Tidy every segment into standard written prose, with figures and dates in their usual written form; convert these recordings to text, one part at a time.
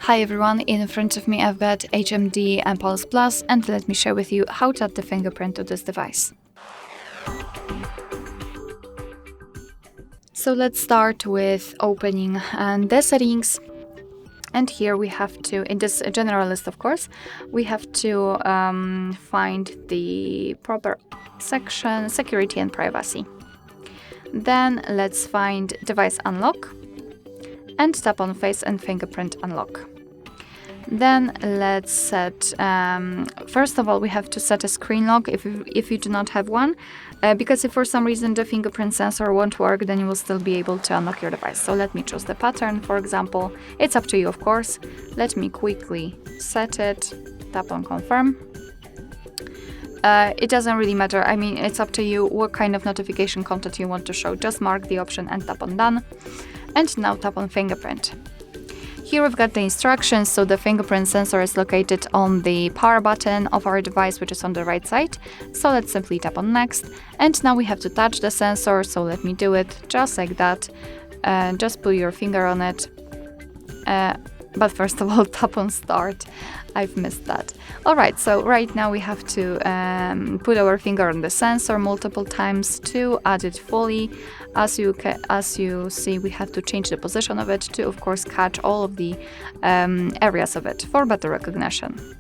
Hi everyone, in front of me I've got HMD Pulse Plus, and let me share with you how to add the fingerprint to this device. So let's start with opening the settings, and here we have to, in this general list of course, we have to find the proper section, security and privacy. Then let's find device unlock and tap on face and fingerprint unlock. Then let's set, first of all, we have to set a screen lock if you do not have one, because if for some reason the fingerprint sensor won't work, then you will still be able to unlock your device. So let me choose the pattern, for example. It's up to you, of course. Let me quickly set it, tap on confirm. It doesn't really matter. I mean, it's up to you what kind of notification content you want to show. Just mark the option and tap on done. And now tap on fingerprint. Here we've got the instructions, so the fingerprint sensor is located on the power button of our device, which is on the right side. So let's simply tap on next. And now we have to touch the sensor, so let me do it just like that. Just put your finger on it. But first of all, tap on start. I've missed that. Alright, so right now we have to put our finger on the sensor multiple times to add it fully. As you see, we have to change the position of it to, of course, catch all of the areas of it for better recognition.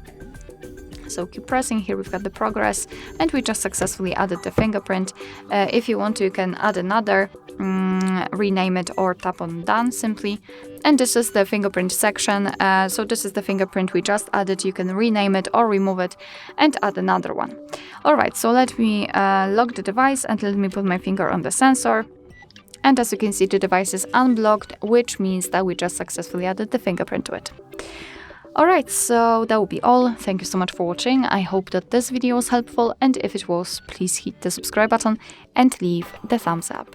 So keep pressing. Here we've got the progress, and we just successfully added the fingerprint. If you want to, you can add another, rename it, or tap on done simply. And this is the fingerprint section. So this is the fingerprint we just added. You can rename it or remove it and add another one. Alright, so let me lock the device and let me put my finger on the sensor. And as you can see, the device is unblocked, which means that we just successfully added the fingerprint to it. Alright, so that will be all. Thank you so much for watching. I hope that this video was helpful, and if it was, please hit the subscribe button and leave the thumbs up.